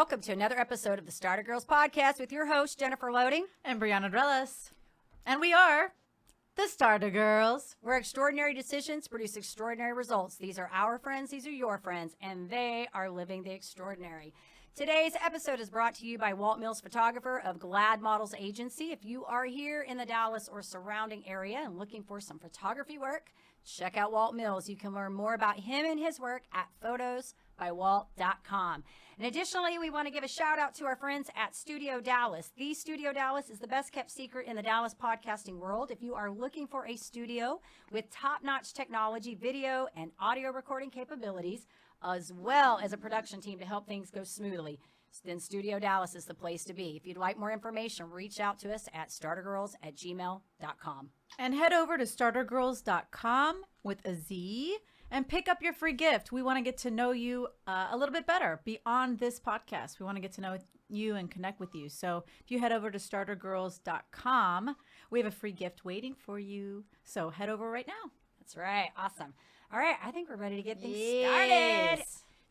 welcome to another episode of the Starter Girls Podcast with your host, Jennifer Loading. And Brianna Drellis. And we are the Starter Girls. Where extraordinary decisions produce extraordinary results. These are our friends, these are your friends, and they are living the extraordinary. Today's episode is brought to you by Walt Mills Photographer of Glad Models Agency. If you are here in the Dallas or surrounding area and looking for some photography work, check out Walt Mills. You can learn more about him and his work at photosbywalt.com. And additionally, we want to give a shout out to our friends at Studio Dallas. The Studio Dallas is the best kept secret in the Dallas podcasting world. If you are looking for a studio with top-notch technology, video, and audio recording capabilities, as well as a production team to help things go smoothly, then Studio Dallas is the place to be. If you'd like more information, reach out to us at startergirls@gmail.com. And head over to startergirls.com with a Z and pick up your free gift. We want to get to know you a little bit better beyond this podcast. We want to get to know you and connect with you. So if you head over to startergirls.com, we have a free gift waiting for you. So head over right now. That's right. Awesome. All right. I think we're ready to get things started.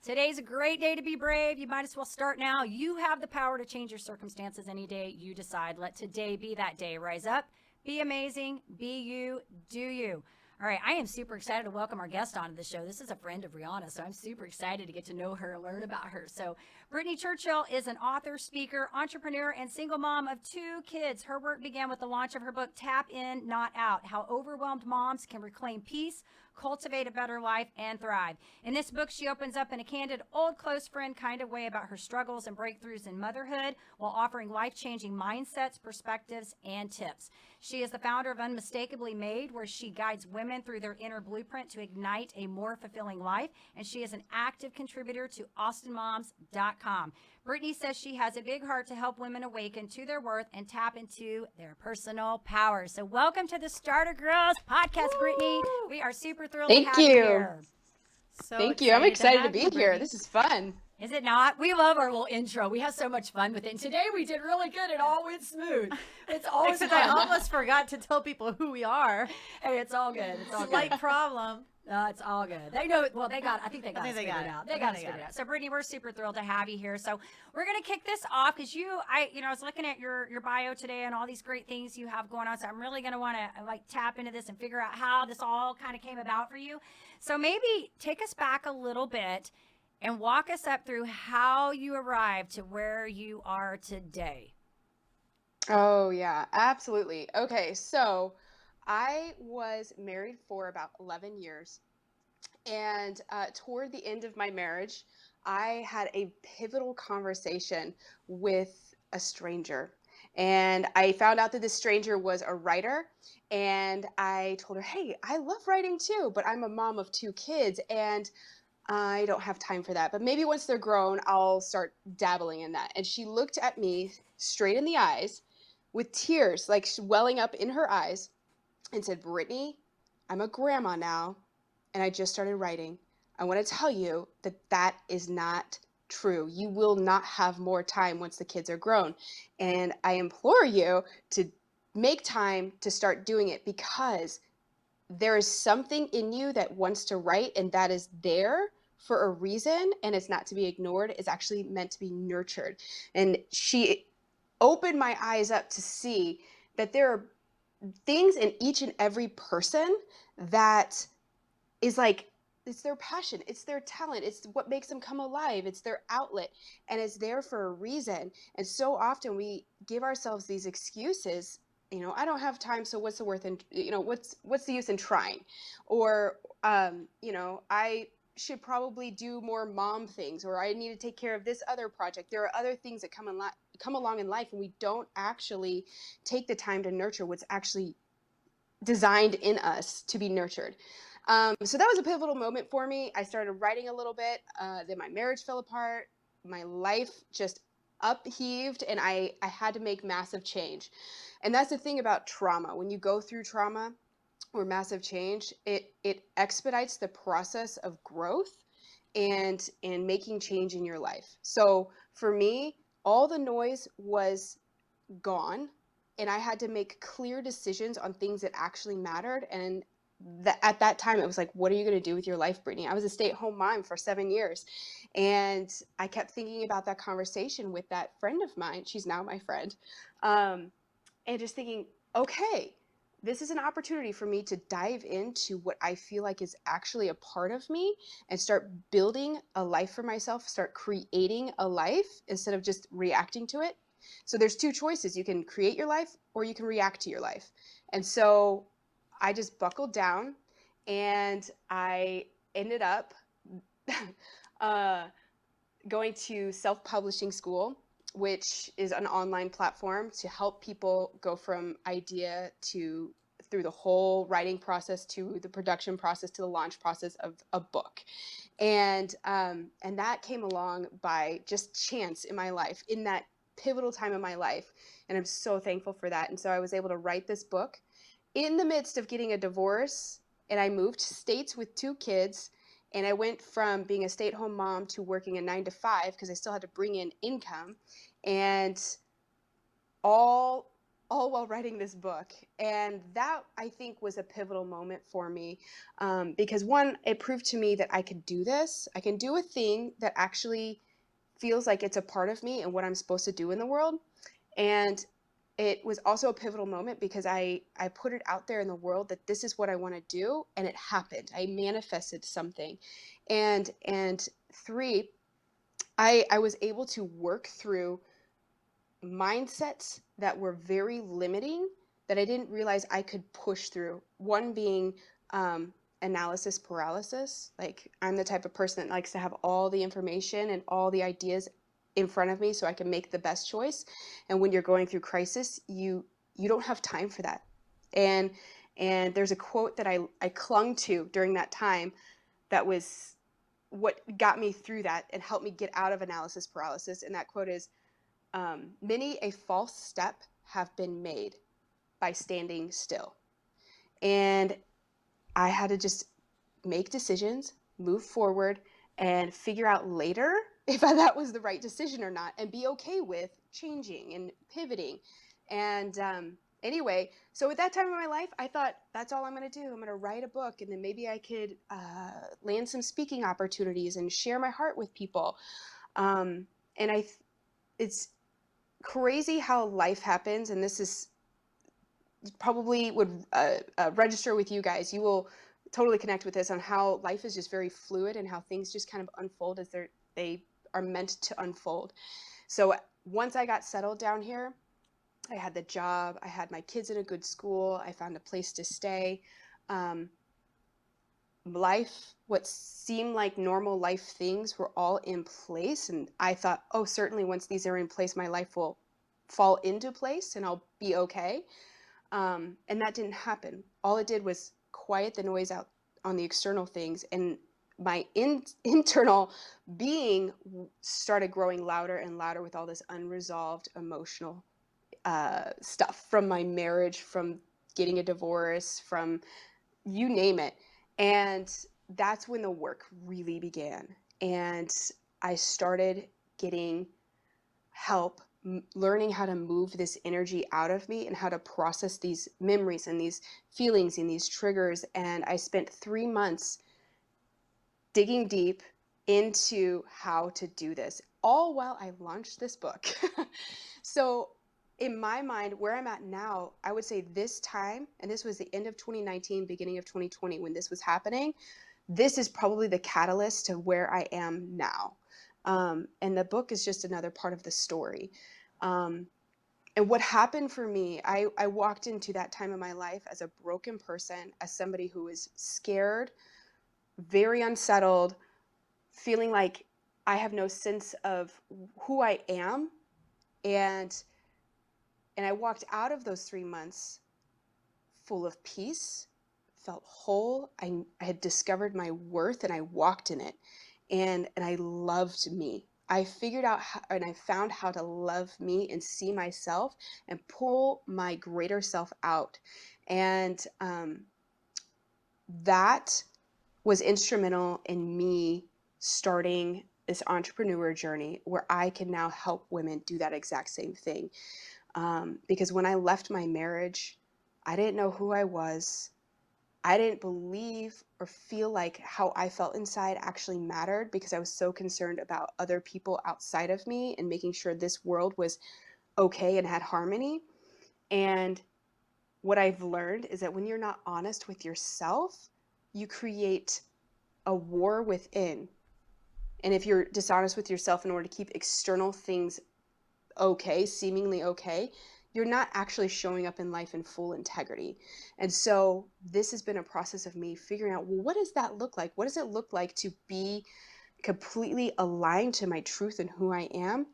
Today's a great day to be brave. You might as well start now. You have the power to change your circumstances any day you decide. Let today be that day. Rise up, be amazing, be you, do you. All right, I am super excited to welcome our guest onto the show. This is a friend of Rihanna, so I'm super excited to get to know her and learn about her. So Brittany Churchill is an author, speaker, entrepreneur, and single mom of 2 kids. Her work began with the launch of her book, Tap In, Not Out, How Overwhelmed Moms Can Reclaim Peace, Cultivate a Better Life, and Thrive. In this book, she opens up in a candid, old close friend kind of way about her struggles and breakthroughs in motherhood while offering life-changing mindsets, perspectives, and tips. She is the founder of Unmistakably Made, where she guides women through their inner blueprint to ignite a more fulfilling life, and she is an active contributor to austinmoms.com. Brittany says she has a big heart to help women awaken to their worth and tap into their personal power. So welcome to the Starter Girls Podcast, Woo! Brittany. We are super thrilled to have you here. Thank you. I'm excited to be here. This is fun. Is it not? We love our little intro. We have so much fun with it. And today we did really good. It all went smooth. It's always Except fun. I almost forgot to tell people who we are. Hey, it's all good. It's all Slight good. problem. It's all good. They know. Well, they got. I think they got it figured out. They got it figured it out. So, Brittany, we're super thrilled to have you here. So, we're gonna kick this off because I was looking at your bio today and all these great things you have going on. So, I'm really gonna want to tap into this and figure out how this all kind of came about for you. So, maybe take us back a little bit and walk us up through how you arrived to where you are today. Oh, yeah, absolutely. Okay, so I was married for about 11 years. And toward the end of my marriage, I had a pivotal conversation with a stranger. And I found out that this stranger was a writer. And I told her, hey, I love writing too, but I'm a mom of 2 kids. And I don't have time for that, but maybe once they're grown, I'll start dabbling in that. And she looked at me straight in the eyes with tears like welling up in her eyes and said, Brittany, I'm a grandma now, and I just started writing. I want to tell you that that is not true. You will not have more time once the kids are grown. And I implore you to make time to start doing it because there is something in you that wants to write, and that is there for a reason, and it's not to be ignored. It's actually meant to be nurtured. And she opened my eyes up to see that there are things in each and every person that is like, it's their passion, it's their talent, it's what makes them come alive, it's their outlet, and it's there for a reason. And so often we give ourselves these excuses. I don't have time, so what's the worth in, what's the use in trying? Or, I should probably do more mom things, or I need to take care of this other project. There are other things that come along in life, and we don't actually take the time to nurture what's actually designed in us to be nurtured. So that was a pivotal moment for me. I started writing a little bit, then my marriage fell apart, my life just upheaved, and I had to make massive change. And that's the thing about trauma. When you go through trauma or massive change, it expedites the process of growth and making change in your life. So for me, all the noise was gone, and I had to make clear decisions on things that actually mattered. And at that time, it was like, what are you going to do with your life, Brittany? I was a stay-at-home mom for 7 years. And I kept thinking about that conversation with that friend of mine. She's now my friend. And just thinking, okay, this is an opportunity for me to dive into what I feel like is actually a part of me and start building a life for myself, start creating a life instead of just reacting to it. So there's two choices. You can create your life or you can react to your life. And so I just buckled down and I ended up going to self-publishing school, which is an online platform to help people go from idea to through the whole writing process to the production process to the launch process of a book. And that came along by just chance in my life, in that pivotal time in my life. And I'm so thankful for that. And so I was able to write this book in the midst of getting a divorce, and I moved states with 2 kids. And I went from being a stay-at-home mom to working a 9-to-5 because I still had to bring in income, and all while writing this book. And that, I think, was a pivotal moment for me, because one, it proved to me that I could do this. I can do a thing that actually feels like it's a part of me and what I'm supposed to do in the world. And it was also a pivotal moment because I put it out there in the world that this is what I want to do, and it happened. I manifested something. And 3, I was able to work through mindsets that were very limiting that I didn't realize I could push through. One being analysis paralysis. Like, I'm the type of person that likes to have all the information and all the ideas in front of me so I can make the best choice. And when you're going through crisis, you don't have time for that. And there's a quote that I clung to during that time that was what got me through that and helped me get out of analysis paralysis. And that quote is, many a false step have been made by standing still. And I had to just make decisions, move forward, and figure out later if that was the right decision or not, and be okay with changing and pivoting. And anyway, so at that time in my life, I thought, that's all I'm going to do. I'm going to write a book, and then maybe I could land some speaking opportunities and share my heart with people. And it's crazy how life happens, and this is probably would register with you guys. You will totally connect with this on how life is just very fluid and how things just kind of unfold as they are meant to unfold. So once I got settled down here, I had the job, I had my kids in a good school, I found a place to stay. Life, what seemed like normal life things were all in place. And I thought, oh, certainly once these are in place, my life will fall into place and I'll be okay. And that didn't happen. All it did was quiet the noise out on the external things, and my internal being started growing louder and louder with all this unresolved emotional stuff from my marriage, from getting a divorce, from you name it. And that's when the work really began. And I started getting help learning how to move this energy out of me and how to process these memories and these feelings and these triggers. And I spent 3 months digging deep into how to do this, all while I launched this book. So in my mind, where I'm at now, I would say this time, and this was the end of 2019, beginning of 2020, when this was happening, this is probably the catalyst to where I am now. And the book is just another part of the story. And what happened for me, I walked into that time of my life as a broken person, as somebody who was scared, very unsettled, feeling like I have no sense of who I am. And I walked out of those 3 months full of peace, felt whole. I had discovered my worth and I walked in it. And I loved me. I figured out how, and I found how to love me and see myself and pull my greater self out. And that was instrumental in me starting this entrepreneur journey where I can now help women do that exact same thing. Because when I left my marriage, I didn't know who I was. I didn't believe or feel like how I felt inside actually mattered, because I was so concerned about other people outside of me and making sure this world was okay and had harmony. And what I've learned is that when you're not honest with yourself, you create a war within. And if you're dishonest with yourself in order to keep external things okay, seemingly okay, you're not actually showing up in life in full integrity. And so this has been a process of me figuring out, well, what does that look like? What does it look like to be completely aligned to my truth and who I am?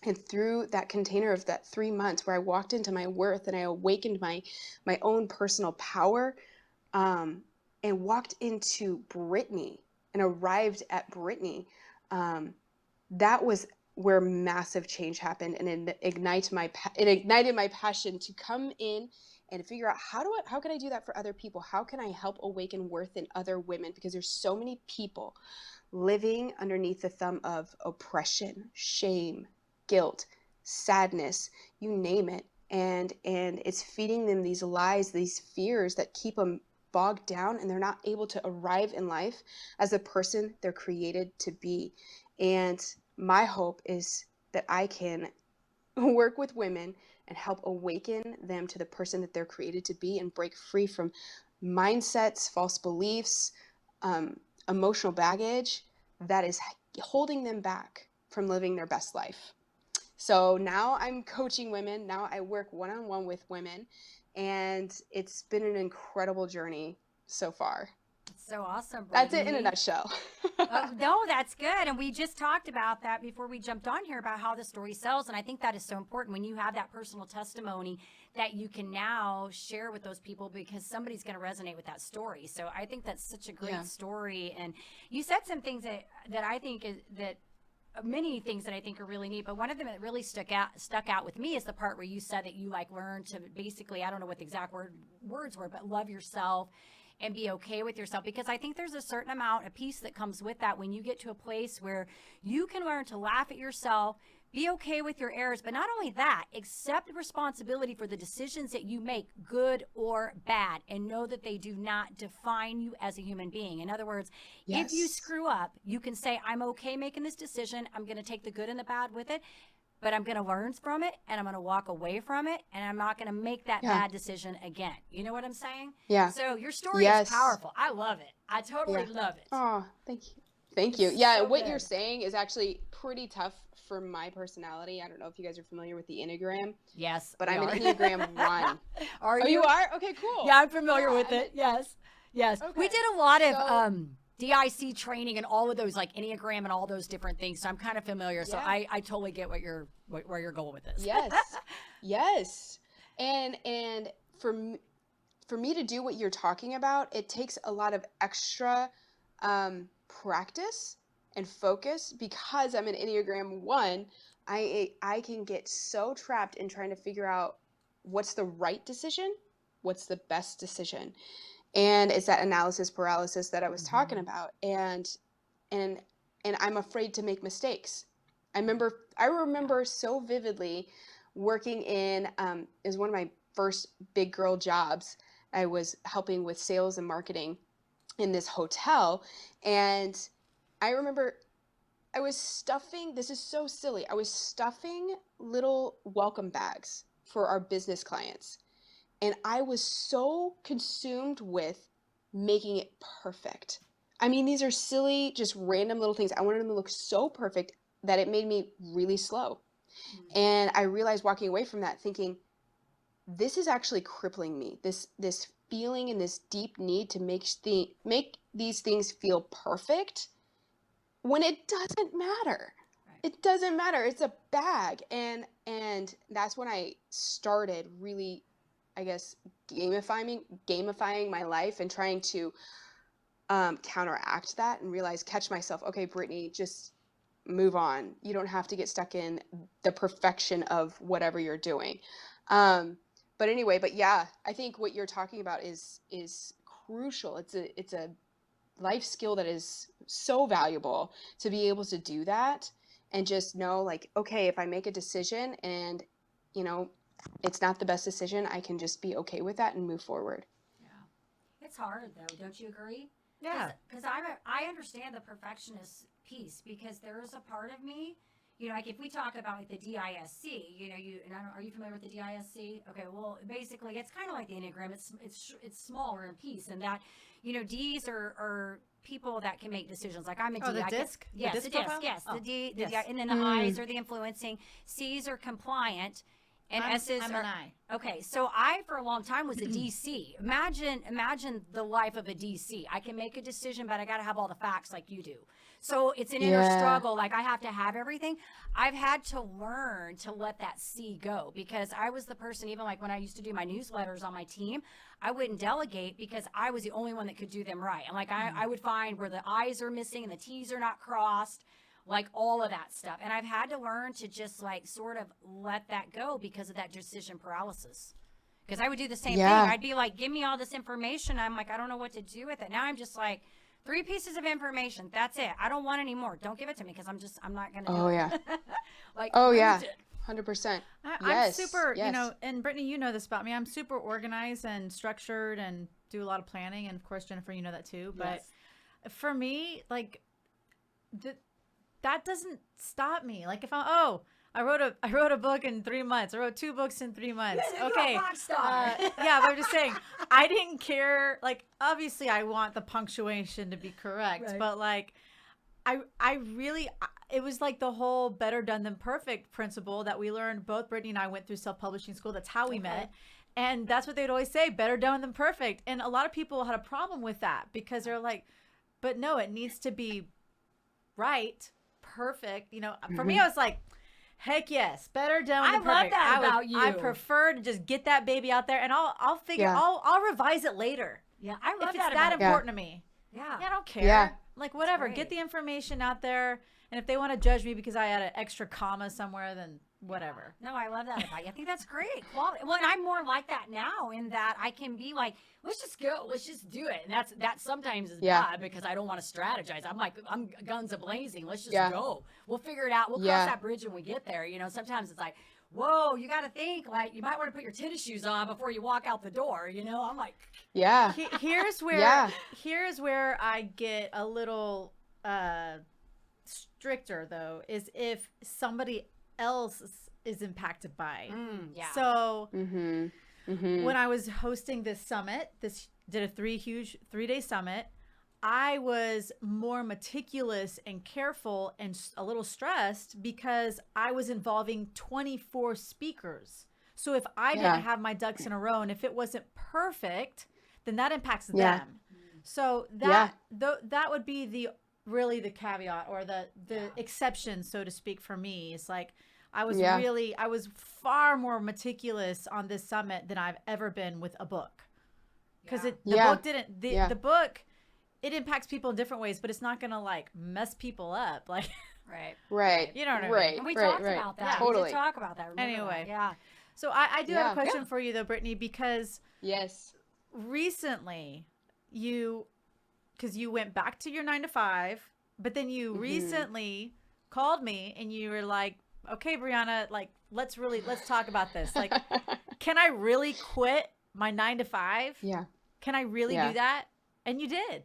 And through that container of that 3 months where I walked into my worth and I awakened my own personal power, and walked into Brittany and arrived at Brittany, that was where massive change happened, and it ignited my passion to come in and figure out how can I do that for other people? How can I help awaken worth in other women? Because there's so many people living underneath the thumb of oppression, shame, guilt, sadness, you name it. And it's feeding them these lies, these fears that keep them bogged down, and they're not able to arrive in life as the person they're created to be. And my hope is that I can work with women and help awaken them to the person that they're created to be, and break free from mindsets, false beliefs, emotional baggage that is holding them back from living their best life. So now I'm coaching women. Now I work one-on-one with women, and it's been an incredible journey so far. So awesome, Brittany. That's it in a nutshell. No, that's good. And we just talked about that before we jumped on here, about how the story sells. And I think that is so important when you have that personal testimony that you can now share with those people, because somebody's going to resonate with that story. So I think that's such a great story. And you said some things that I think is that many things that I think are really neat, but one of them that really stuck out with me is the part where you said that you like learned to basically, I don't know what the exact words were, but love yourself and be okay with yourself. Because I think there's a certain amount of peace that comes with that when you get to a place where you can learn to laugh at yourself, be okay with your errors, but not only that, accept responsibility for the decisions that you make, good or bad, and know that they do not define you as a human being. In other words, if you screw up, you can say, I'm okay making this decision. I'm going to take the good and the bad with it, but I'm going to learn from it, and I'm going to walk away from it, and I'm not going to make that bad decision again. You know what I'm saying? Yeah. So your story is powerful. I love it. I totally love it. Oh, thank you. Thank you. Yeah, so what you're saying is actually pretty tough for my personality. I don't know if you guys are familiar with the Enneagram. Yes. But I'm an Enneagram 1. Are you? Oh, you are? Okay, cool. Yeah, I'm familiar with it. Yes. Yes. Okay. We did a lot of DIC training and all of those, like Enneagram and all those different things. So I'm kind of familiar. So I totally get where you're going with this. Yes. Yes. And for me to do what you're talking about, it takes a lot of extra practice and focus, because I'm an Enneagram 1. I can get so trapped in trying to figure out what's the right decision, what's the best decision. And it's that analysis paralysis that I was talking about. And I'm afraid to make mistakes. I remember so vividly working in, it was one of my first big girl jobs. I was helping with sales and marketing in this hotel. And I remember I was stuffing, this is so silly, I was stuffing little welcome bags for our business clients. And I was so consumed with making it perfect. I mean, these are silly, just random little things. I wanted them to look so perfect that it made me really slow. Mm-hmm. And I realized walking away from that thinking, this is actually crippling me. This feeling and this deep need to make these things feel perfect when it doesn't matter. Right. It doesn't matter. It's a bag. And that's when I started really, I guess, gamifying my life and trying to counteract that and catch myself. Okay, Brittany, just move on. You don't have to get stuck in the perfection of whatever you're doing. But anyway, yeah, I think what you're talking about is crucial. It's a life skill that is so valuable to be able to do that and just know, like, okay, if I make a decision and, it's not the best decision, I can just be okay with that and move forward. Yeah. It's hard though, don't you agree? Yeah. Because I understand the perfectionist piece, because there is a part of me, like if we talk about like the DISC, are you familiar with the DISC? Okay, well, basically it's kind of like the Enneagram. It's smaller in piece, and that, D's are people that can make decisions. Like I'm a D. Oh, the I disc? Can, yes, The disc the disc. profile? Yes, Oh, the D. yes. And then the I's are the influencing. C's are compliant. And S's I'm are an I. okay. So I, for a long time, was a DC. Imagine the life of a DC. I can make a decision, but I got to have all the facts like you do. So it's an inner struggle. Like I have to have everything. I've had to learn to let that C go, because I was the person, even like when I used to do my newsletters on my team, I wouldn't delegate because I was the only one that could do them right. And like I would find where the I's are missing and the T's are not crossed, like all of that stuff. And I've had to learn to just like sort of let that go because of that decision paralysis. Because I would do the same thing. I'd be like, give me all this information. I'm like, I don't know what to do with it. Now I'm just like, 3 pieces of information. That's it. I don't want any more. Don't give it to me, because I'm not going to do it. Like, limited. 100%. I'm super, and Brittany, you know this about me. I'm super organized and structured and do a lot of planning. And of course, Jennifer, you know that too. But for me, like, that doesn't stop me. Like if I wrote a book in 3 months. I wrote 2 books in 3 months. Okay. Yeah, but I'm just saying, I didn't care. Like, obviously I want the punctuation to be correct, right. But like, I really, it was like the whole better done than perfect principle that we learned. Both Brittany and I went through self-publishing school. That's how we met. And that's what they'd always say, better done than perfect. And a lot of people had a problem with that, because they're like, but no, it needs to be right, perfect. For me, I was like, heck yes, better done than perfect. I love that about you. I prefer to just get that baby out there, and I'll figure. I'll revise it later. Yeah, I love if that. It's that important to me. Yeah, I don't care. Yeah. Like whatever, get the information out there, and if they want to judge me because I had an extra comma somewhere, then whatever. No, I love that about you. I think that's great. Quality. Well, and I'm more like that now, in that I can be like, let's just go, let's just do it. And that sometimes is bad, because I don't want to strategize. I'm guns a-blazing. Let's just go. We'll figure it out. We'll cross that bridge when we get there. Sometimes it's like, whoa, you got to think, like, you might want to put your tennis shoes on before you walk out the door. I'm like, here's where I get a little stricter, though, is if somebody else is impacted by. So when I was hosting this summit, did a 3-day summit, I was more meticulous and careful and a little stressed because I was involving 24 speakers. So if I didn't have my ducks in a row, and if it wasn't perfect, then that impacts them. So that would be the caveat, or the exception, so to speak, for me. It's like I was far more meticulous on this summit than I've ever been with a book, because the book, it impacts people in different ways, but it's not gonna like mess people up, like right. You know what I mean? And we talked about that. Totally. We did talk about that. Anyway, that. So I do have a question for you though, Brittany, because recently because you went back to your 9-to-5, but then you recently called me and you were like, okay, Brianna, like, let's talk about this. Like, can I really quit my 9-to-5? Yeah. Can I really do that? And you did.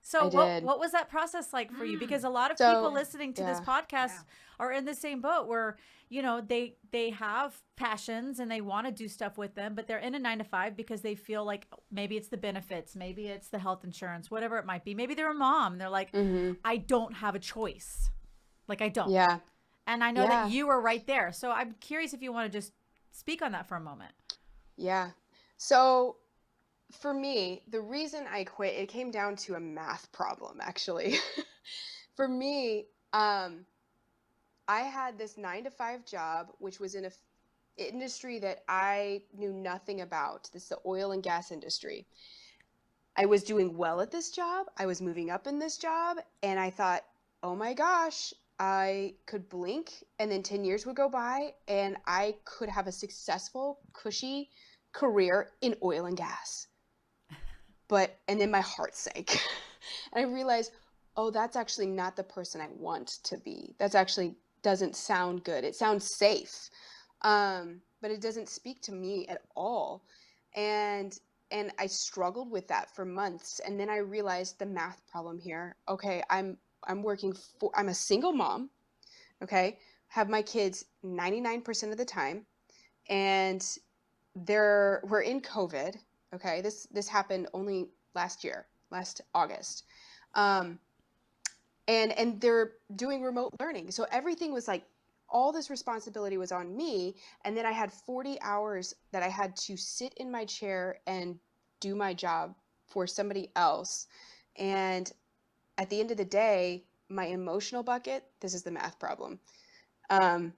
So what was that process like for you? Because a lot of people listening to this podcast are in the same boat where, they have passions and they want to do stuff with them, but they're in a 9-to-5 because they feel like maybe it's the benefits, maybe it's the health insurance, whatever it might be. Maybe they're a mom and they're like, I don't have a choice. Like, I don't. Yeah. And I know that you were right there. So I'm curious if you want to just speak on that for a moment. Yeah. So for me, the reason I quit, it came down to a math problem, actually. For me, I had this 9-to-5 job, which was in an industry that I knew nothing about. This is the oil and gas industry. I was doing well at this job. I was moving up in this job. And I thought, oh my gosh, I could blink and then 10 years would go by and I could have a successful, cushy career in oil and gas. And then my heart sank. And I realized, oh, that's actually not the person I want to be. That's actually doesn't sound good. It sounds safe, but it doesn't speak to me at all. And and I struggled with that for months. And then I realized the math problem here. Okay, I'm a single mom, okay? Have my kids 99% of the time, and we're in COVID, okay? This happened only last August. Um, and they're doing remote learning. So everything was like, all this responsibility was on me. And then I had 40 hours that I had to sit in my chair and do my job for somebody else. And at the end of the day, my emotional bucket, this is the math problem. My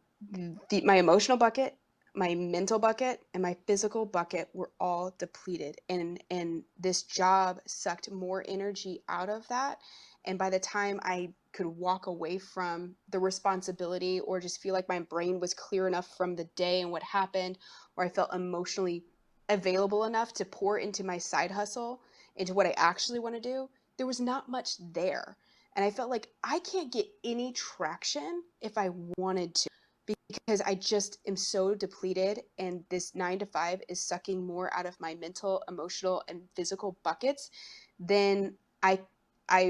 emotional bucket, my mental bucket, and my physical bucket were all depleted. And this job sucked more energy out of that. And by the time I could walk away from the responsibility, or just feel like my brain was clear enough from the day and what happened, or I felt emotionally available enough to pour into my side hustle, into what I actually want to do, there was not much there. And I felt like I can't get any traction if I wanted to, because I just am so depleted, and this 9 to 5 is sucking more out of my mental, emotional, and physical buckets than I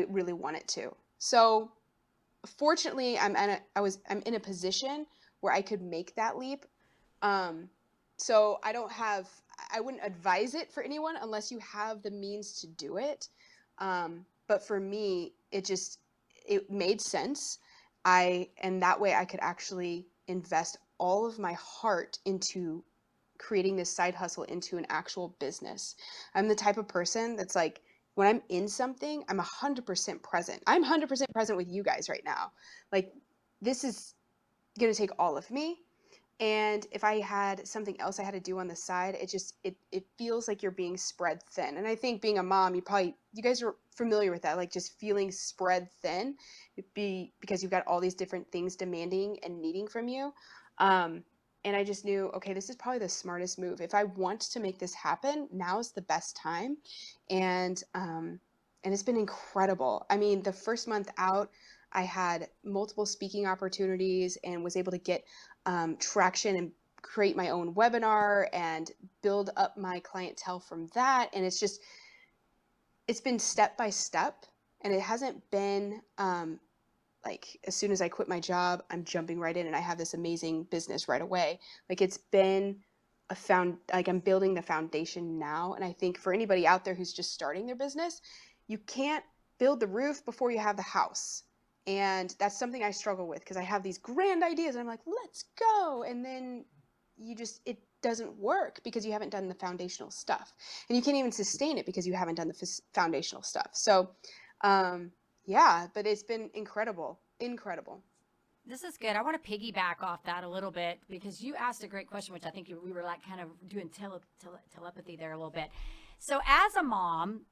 really want it to. So fortunately, I'm in a position where I could make that leap. So I wouldn't advise it for anyone unless you have the means to do it. But for me, it made sense. And that way I could actually invest all of my heart into creating this side hustle into an actual business. I'm the type of person that's like, when I'm in something, I'm 100% present. I'm 100% present with you guys right now. Like, this is going to take all of me. And if I had something else I had to do on the side, it feels like you're being spread thin. And I think being a mom, you guys are familiar with that, like just feeling spread thin. Because you've got all these different things demanding and needing from you. And I just knew, okay, this is probably the smartest move. If I want to make this happen, now is the best time. And it's been incredible. I mean, the first month out, I had multiple speaking opportunities and was able to get traction and create my own webinar and build up my clientele from that. And it's been step by step, and it hasn't been like, as soon as I quit my job, I'm jumping right in and I have this amazing business right away. Like, it's been I'm building the foundation now. And I think for anybody out there who's just starting their business, you can't build the roof before you have the house. And that's something I struggle with, because I have these grand ideas and I'm like, let's go. And then it doesn't work because you haven't done the foundational stuff. And you can't even sustain it because you haven't done the foundational stuff. So, yeah, but it's been incredible. This is good. I want to piggyback off that a little bit, because you asked a great question, which I think we were like kind of doing telepathy there a little bit. So as a mom,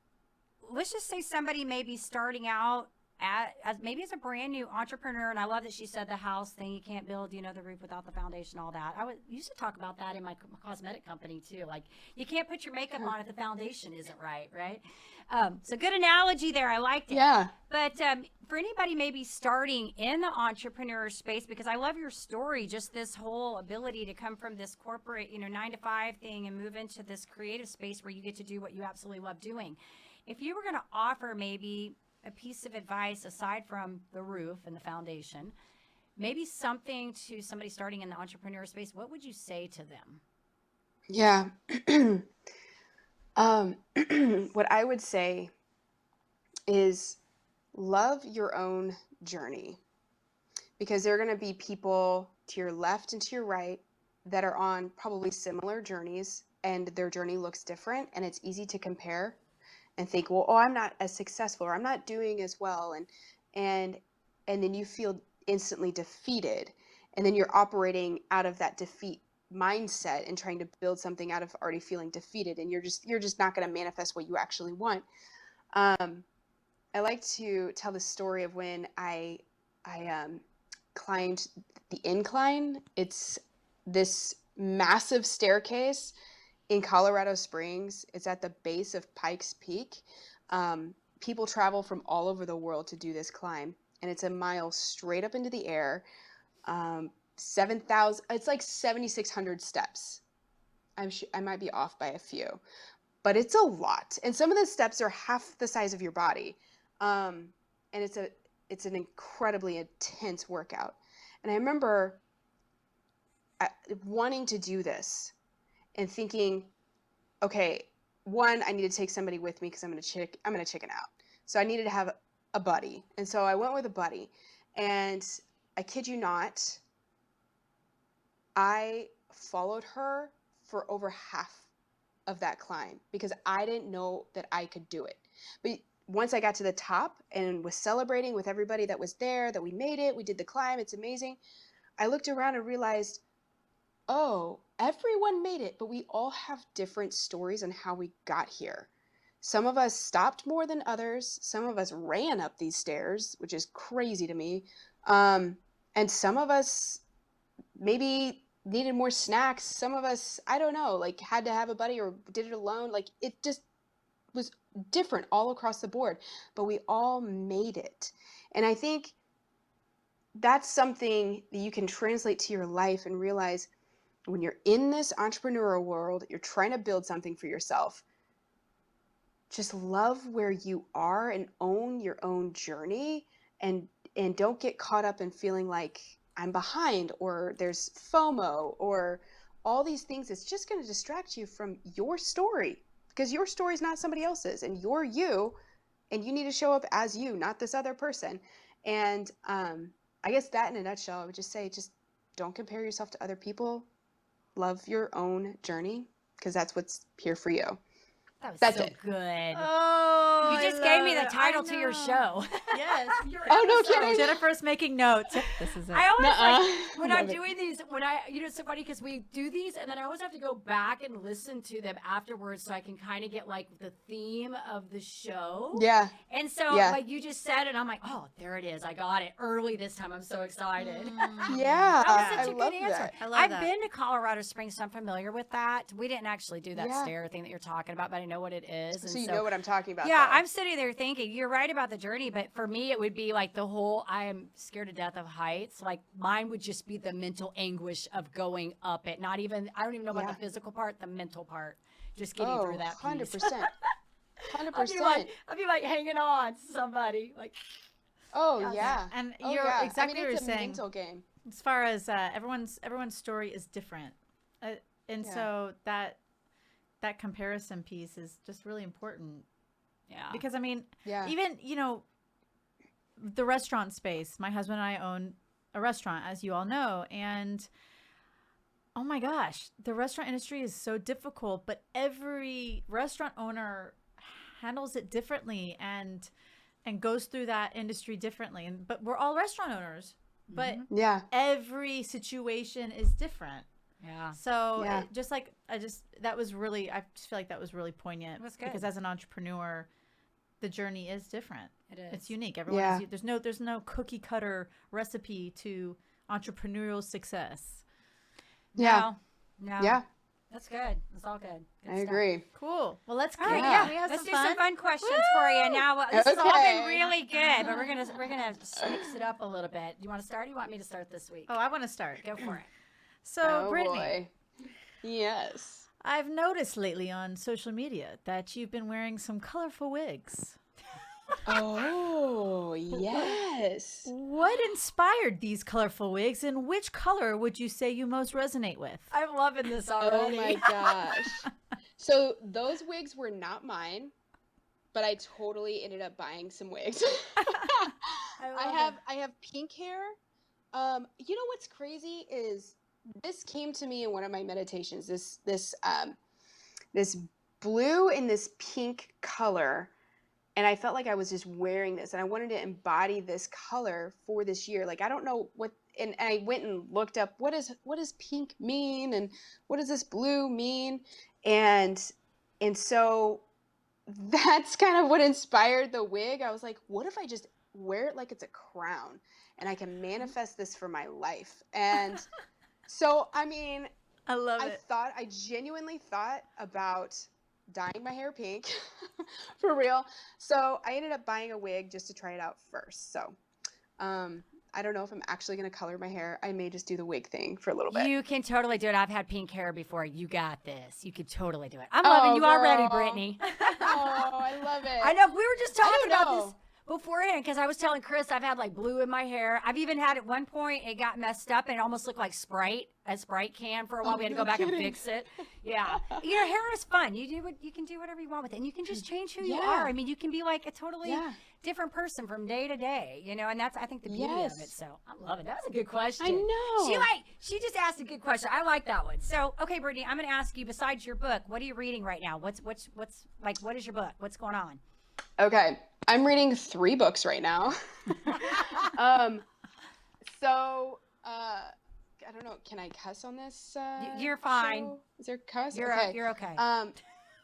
let's just say somebody may be starting out as a brand new entrepreneur. And I love that she said the house thing, you can't build, the roof without the foundation, all that. I used to talk about that in my cosmetic company too. Like, you can't put your makeup on if the foundation isn't right? So good analogy there. I liked it. Yeah. But for anybody maybe starting in the entrepreneur space, because I love your story, just this whole ability to come from this corporate, 9 to 5 thing and move into this creative space where you get to do what you absolutely love doing. If you were going to offer maybe a piece of advice aside from the roof and the foundation, maybe something to somebody starting in the entrepreneur space, what would you say to them? Yeah. What I would say is love your own journey, because there are going to be people to your left and to your right that are on probably similar journeys, and their journey looks different, and it's easy to compare and think, well, I'm not as successful, or I'm not doing as well. And then you feel instantly defeated. And then you're operating out of that defeat mindset and trying to build something out of already feeling defeated. And you're just not going to manifest what you actually want. I like to tell the story of when I climbed the incline. It's this massive staircase in Colorado Springs. It's at the base of Pikes Peak. People travel from all over the world to do this climb, and it's a mile straight up into the air. 7,000. It's like 7,600 steps. I might be off by a few, but it's a lot. And some of the steps are half the size of your body. And it's an incredibly intense workout. And I remember wanting to do this and thinking, okay, one, I need to take somebody with me because I'm going to chicken out. So I needed to have a buddy. And so I went with a buddy, and I kid you not, I followed her for over half of that climb because I didn't know that I could do it. But once I got to the top and was celebrating with everybody that was there, that we made it, we did the climb, it's amazing. I looked around and realized, oh, everyone made it, but we all have different stories on how we got here. Some of us stopped more than others. Some of us ran up these stairs, which is crazy to me. And some of us maybe needed more snacks. Some of us, I don't know, like had to have a buddy or did it alone. Like it just was different all across the board, but we all made it. And I think that's something that you can translate to your life and realize when you're in this entrepreneurial world, you're trying to build something for yourself. Just love where you are and own your own journey, and don't get caught up in feeling like I'm behind or there's FOMO or all these things. It's just going to distract you from your story, because your story is not somebody else's, and you're you, and you need to show up as you, not this other person. And I guess that in a nutshell, I would just say, just don't compare yourself to other people. Love your own journey, because that's what's here for you. That's so it. Good. Oh, You just gave me the title to your show. Yes. Oh, no kidding. Jennifer's making notes. This is it. I always Nuh-uh. when I'm Love it. doing these, it's so funny because we do these and then I always have to go back and listen to them afterwards so I can kind of get like the theme of the show. Yeah. And so Yeah. like you just said it, I'm like, oh, there it is. I got it early this time. I'm so excited. Yeah. That was such I a love good answer. that. I love I've that. been to Colorado Springs, so I'm familiar with that. We didn't actually do that Yeah. stair thing that you're talking about, but I know what it is. And So you know what I'm talking about. yeah, though. I'm sitting there thinking, you're right about the journey, but for me, it would be like the whole, I am scared to death of heights. Like mine would just be the mental anguish of going up it. Not even, I don't even know about Yeah. the physical part, the mental part. Just getting through that piece. 100%. 100%. I'd be like hanging on to somebody. Like, Oh, yeah. And Oh, you're yeah. exactly what it's you're a saying. mental game. As far as everyone's story is different, and Yeah. so that comparison piece is just really important. yeah. Because I mean, Yeah. even the restaurant space. My husband and I own a restaurant, as you all know, and oh my gosh, the restaurant industry is so difficult. But every restaurant owner handles it differently and goes through that industry differently. But we're all restaurant owners, but Yeah. every situation is different. Yeah. So Yeah. I just feel like that was really poignant. It was good. Because as an entrepreneur, the journey is different. It is. It's unique. Everyone Yeah. there's no cookie cutter recipe to entrepreneurial success. Yeah. No. Yeah. That's good. That's all good. Good I stuff. agree. Cool. Well, let's All right, get yeah. we have Let's some do fun. some fun questions for you. Now, this has all been Okay. really good, but we're gonna mix it up a little bit. You want to start? Or you want me to start this week? Oh, I want to start. Go for it. So, Oh, Brittany, boy. Yes. I've noticed lately on social media that you've been wearing some colorful wigs. Oh, yes. What inspired these colorful wigs, and which color would you say you most resonate with? I'm loving this Oh already. my gosh. So those wigs were not mine, but I totally ended up buying some wigs. I have pink hair. You know what's crazy is this came to me in one of my meditations. This blue and this pink color, and I felt like I was just wearing this, and I wanted to embody this color for this year. Like I don't know what, and I went and looked up what does pink mean, and what does this blue mean, and so that's kind of what inspired the wig. I was like, what if I just wear it like it's a crown, and I can manifest this for my life? And so, I mean, I love it. I genuinely thought about dyeing my hair pink for real. So I ended up buying a wig just to try it out first. So, I don't know if I'm actually going to color my hair. I may just do the wig thing for a little bit. You can totally do it. I've had pink hair before. You got this. You could totally do it. I'm loving you already, Brittany. Oh, I love it. I know. We were just talking about know. this beforehand because I was telling Chris I've had like blue in my hair. I've even had at one point it got messed up and it almost looked like a Sprite can for a while. We had to go back and fix it. Yeah. Your hair is fun. You can do whatever you want with it. And you can just change who you are. I mean, you can be like a totally different person from day to day, you know, and that's, I think, the beauty of it. So I'm loving it. That was a good question. I know. She just asked a good question. I like that one. So, okay, Brittany, I'm going to ask you, besides your book, what are you reading right now? What is your book? What's going on? Okay. I'm reading 3 books right now. I don't know. Can I cuss on this? You're fine. Show? Is there cuss? You're okay.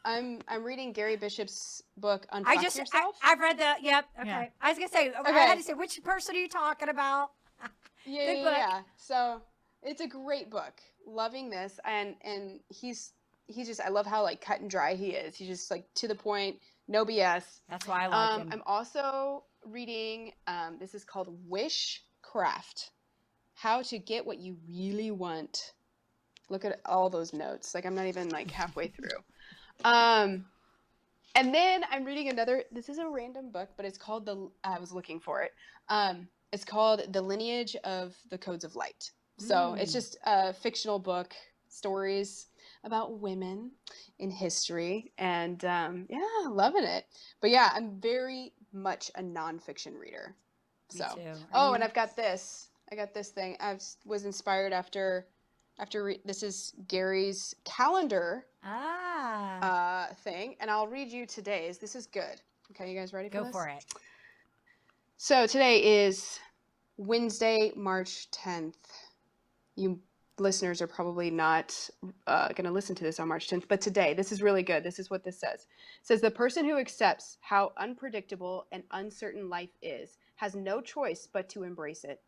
I'm reading Gary Bishop's book, Unfuck Yourself. I've read that. Yep. Okay. Yeah. I was gonna say. I had to say, which person are you talking about? Yeah. So it's a great book. Loving this, and he's just, I love how like cut and dry he is. He's just like to the point, no BS. That's why I like him. I'm also reading. This is called Wishcraft. How to get what you really want. Look at all those notes. Like I'm not even like halfway through. And then I'm reading another, this is a random book, but it's called I was looking for it. It's called The Lineage of the Codes of Light. So it's just a fictional book, stories about women in history, and loving it. But yeah, I'm very much a nonfiction reader. So, Me too. And I've got this. I got this thing. I was inspired after this is Gary's calendar thing, and I'll read you today's. This is good. Okay, you guys ready for this? Go for it. So today is Wednesday, March 10th. You listeners are probably not going to listen to this on March 10th, but today, this is really good. This is what this says. It says, the person who accepts how unpredictable and uncertain life is has no choice but to embrace it.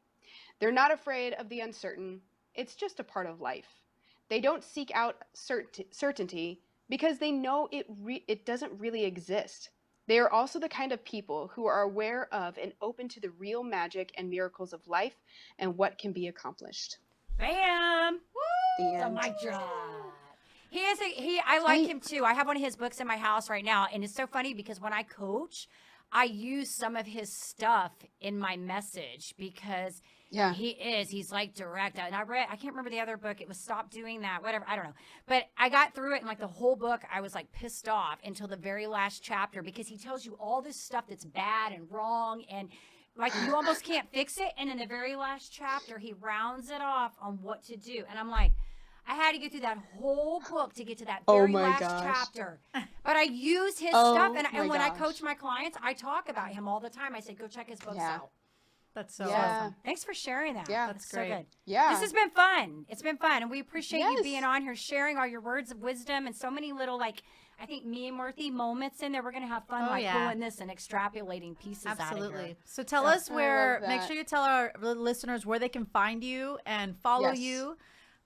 They're not afraid of the uncertain. It's just a part of life. They don't seek out certainty because they know it doesn't really exist. They are also the kind of people who are aware of and open to the real magic and miracles of life and what can be accomplished. Bam! The Woo! end. Oh my God. I like him too. I have one of his books in my house right now, and it's so funny because when I coach, I use some of his stuff in my message because he's like direct. And I can't remember the other book. It was Stop Doing That, whatever. I don't know. But I got through it, and like the whole book, I was like pissed off until the very last chapter because he tells you all this stuff that's bad and wrong and like you almost can't fix it. And in the very last chapter, he rounds it off on what to do. And I'm like, I had to get through that whole book to get to that very last chapter. But I use his stuff. And when I coach my clients, I talk about him all the time. I say, go check his books out. That's so awesome. Thanks for sharing that. Yeah, that's great. So good. Yeah. This has been fun. It's been fun. And we appreciate you being on here, sharing all your words of wisdom and so many little, like, I think meme-worthy moments in there. We're going to have fun pulling this and extrapolating pieces out of here. So tell us make sure you tell our listeners where they can find you and follow you.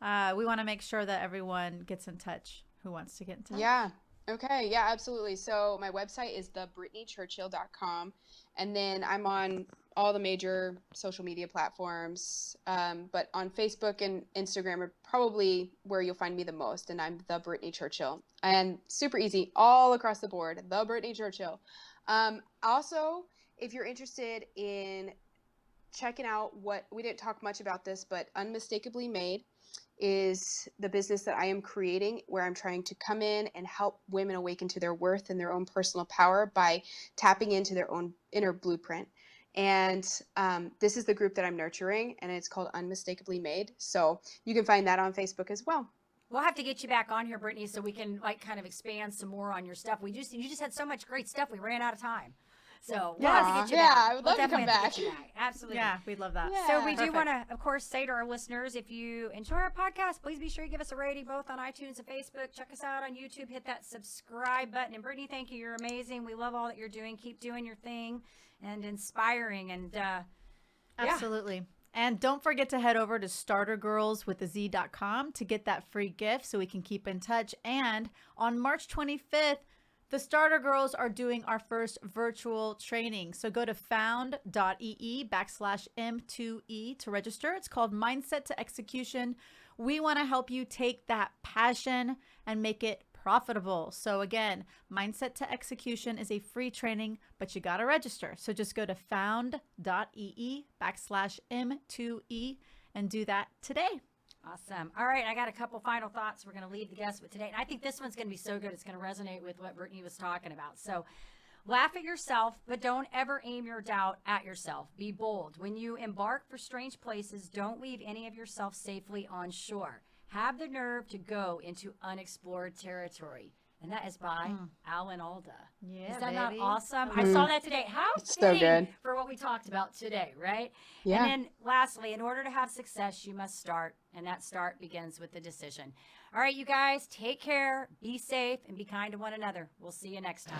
We want to make sure that everyone gets in touch who wants to get in touch. Yeah. Okay. Yeah, absolutely. So my website is thebrittanychurchill.com. And then I'm on all the major social media platforms. But on Facebook and Instagram are probably where you'll find me the most. And I'm the Brittany Churchill. And super easy all across the board, the Brittany Churchill. Also, if you're interested in checking out we didn't talk much about this, but Unmistakably Made is the business that I am creating where I'm trying to come in and help women awaken to their worth and their own personal power by tapping into their own inner blueprint. And this is the group that I'm nurturing, and it's called Unmistakably Made. So you can find that on Facebook as well. We'll have to get you back on here, Brittany, so we can like kind of expand some more on your stuff. You just had so much great stuff. We ran out of time. So we'll have to get you back. I would love to come back. Absolutely. Yeah, we'd love that. Yeah. So we do want to, of course, say to our listeners, if you enjoy our podcast, please be sure you give us a rating both on iTunes and Facebook. Check us out on YouTube. Hit that subscribe button. And Brittany, thank you. You're amazing. We love all that you're doing. Keep doing your thing and inspiring. And absolutely. And don't forget to head over to startergirlswithaz.com to get that free gift so we can keep in touch. And on March 25th, The Starter Girls are doing our first virtual training. So go to found.ee/M2E to register. It's called Mindset to Execution. We want to help you take that passion and make it profitable. So again, Mindset to Execution is a free training, but you got to register. So just go to found.ee/M2E and do that today. Awesome. All right, I got a couple final thoughts we're going to leave the guests with today. And I think this one's going to be so good. It's going to resonate with what Brittany was talking about. So laugh at yourself, but don't ever aim your doubt at yourself. Be bold. When you embark for strange places, don't leave any of yourself safely on shore. Have the nerve to go into unexplored territory. And that is by Alan Alda. Yeah, is that not baby. awesome? I saw that today. How It's so fitting good. for what we talked about today, right? Yeah. And then lastly, in order to have success, you must start. And that start begins with the decision. All right, you guys, take care, be safe, and be kind to one another. We'll see you next time.